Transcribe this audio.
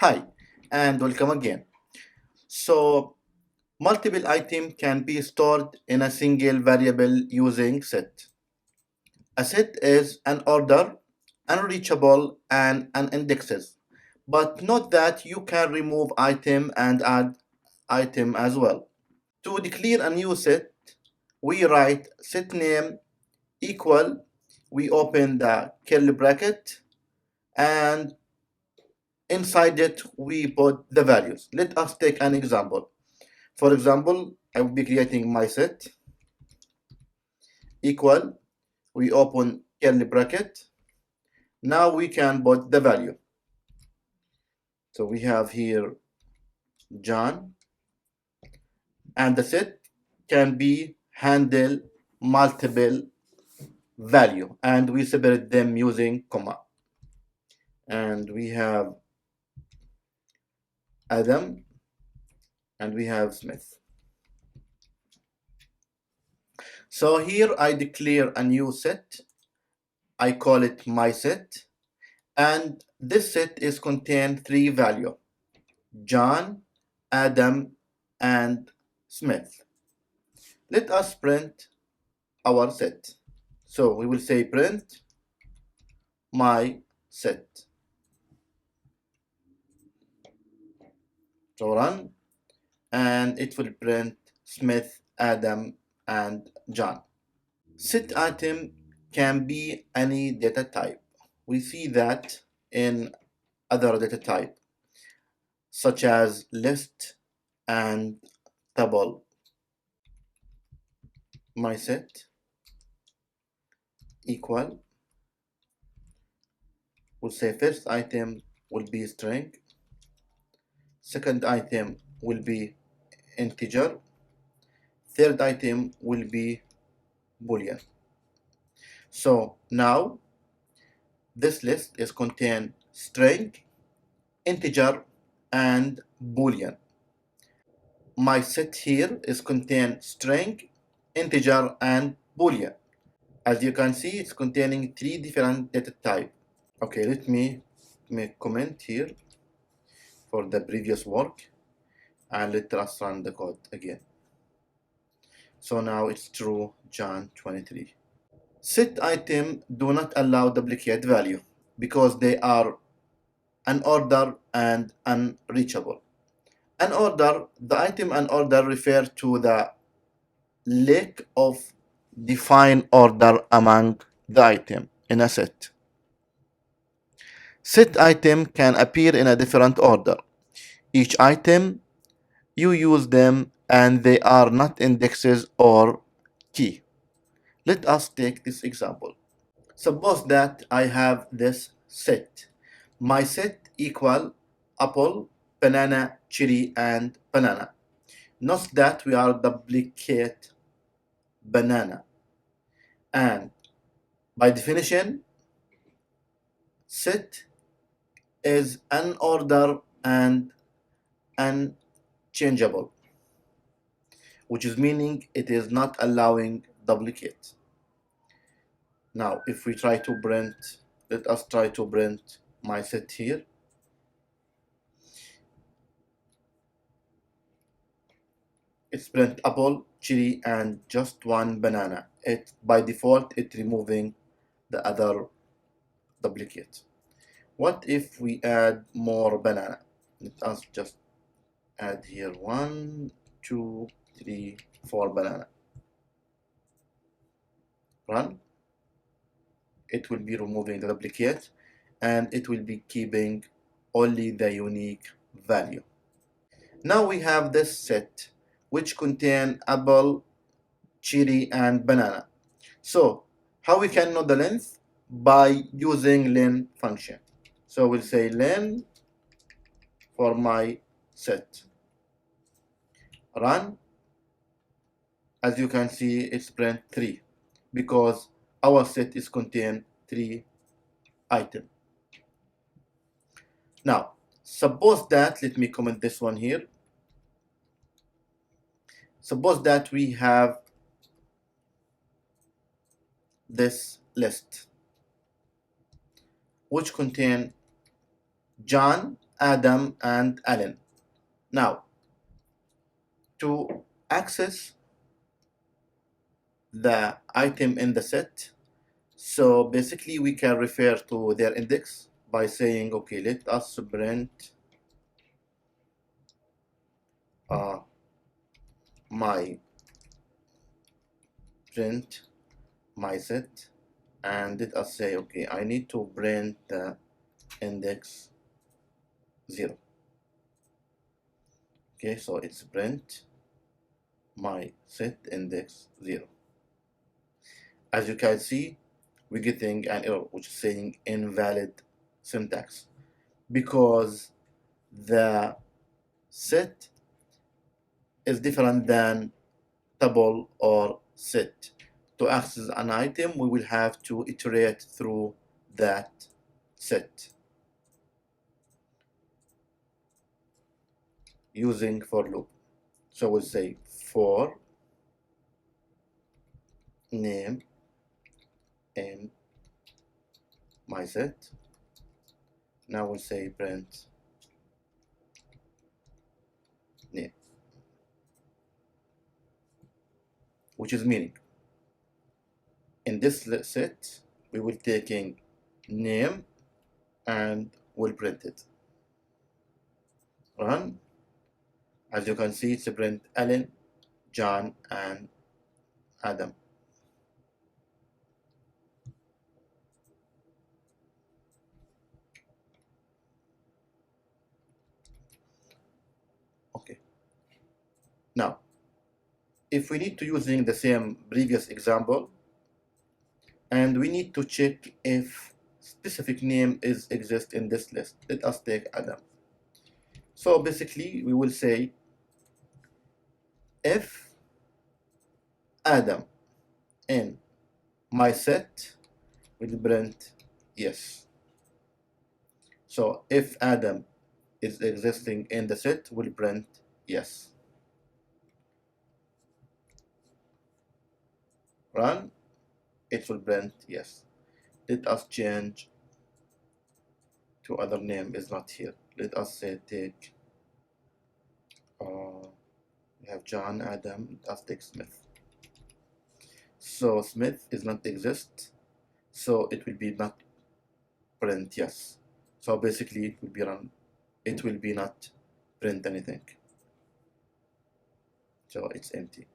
Hi, and welcome again. So, multiple items can be stored in a single variable using set. A set is an order, unreachable, and unindexed. But note that you can remove item and add item as well. To declare a new set, we write set name equal, we open the curly bracket, and inside it we put the values. Let us take an example. For example, I will be creating my set equal, we open curly bracket. Now we can put the value. So we have here John, and the set can be handle multiple value, and we separate them using comma. And we have Adam, and we have Smith. So here I declare a new set. I call it my set, and this set is contain three value: John, Adam, and Smith. Let us print our set. So we will say print my set. So run, and it will print Smith, Adam, and John. Set item can be any data type. We see that in other data type, such as list and table. My set equal, we'll say first item will be string, second item will be integer, third item will be boolean. So now this list is contain string, integer, and boolean. My set here is contain string, integer, and boolean. As you can see, it's containing three different data type. Okay, let me make comment here for the previous work, and let us run the code again. So now it's true, John 23. Set item do not allow duplicate value because they are unordered and unreachable. Unordered, the item unordered refer to the lack of defined order among the item in a set. Set item can appear in a different order. Each item, you use them and they are not indexes or key. Let us take this example. Suppose that I have this set. My set equal apple, banana, cherry, and banana. Note that we are duplicate banana. And by definition, set is unordered and unchangeable, which is meaning it is not allowing duplicate. Now, if we try to print, let us try to print my set here. It's print apple, cherry, and just one banana. It by default it removing the other duplicate. What if we add more banana? Let us just add here 1, 2, 3, 4 banana. Run. It will be removing the duplicate and it will be keeping only the unique value. Now we have this set which contain apple, cherry, and banana. So how we can know the length? By using len function. So we'll say len for my set. Run. As you can see, it's print 3 because our set is contain 3 items. Now, suppose that, let me comment this one here. Suppose that we have this list which contain John, Adam and Alan. Now, to access the item in the set, so basically we can refer to their index by saying, okay, let us print uh, my print my set, and let us say, okay, I need to print the index 0. Okay, so it's print my set index 0. As you can see, we're getting an error which is saying invalid syntax because the set is different than tuple or set. To access an item, we will have to iterate through that set using for loop. So we'll say for name in my set. Now we'll say print name, which is meaning in this set we will taking name and we'll print it. Run. As you can see, it's print Alan, John, and Adam. Okay. Now, if we need to using the same previous example, and we need to check if specific name is exist in this list, let us take Adam. So basically, we will say if Adam in my set will print yes. So if Adam is existing in the set, will print yes. Run, it will print yes. Let us change to other name is not here. Let us say take we have John, Adam, let us take Smith. So Smith is not exist, so it will be not print yes. So basically it will be run, it will be not print anything. So it's empty.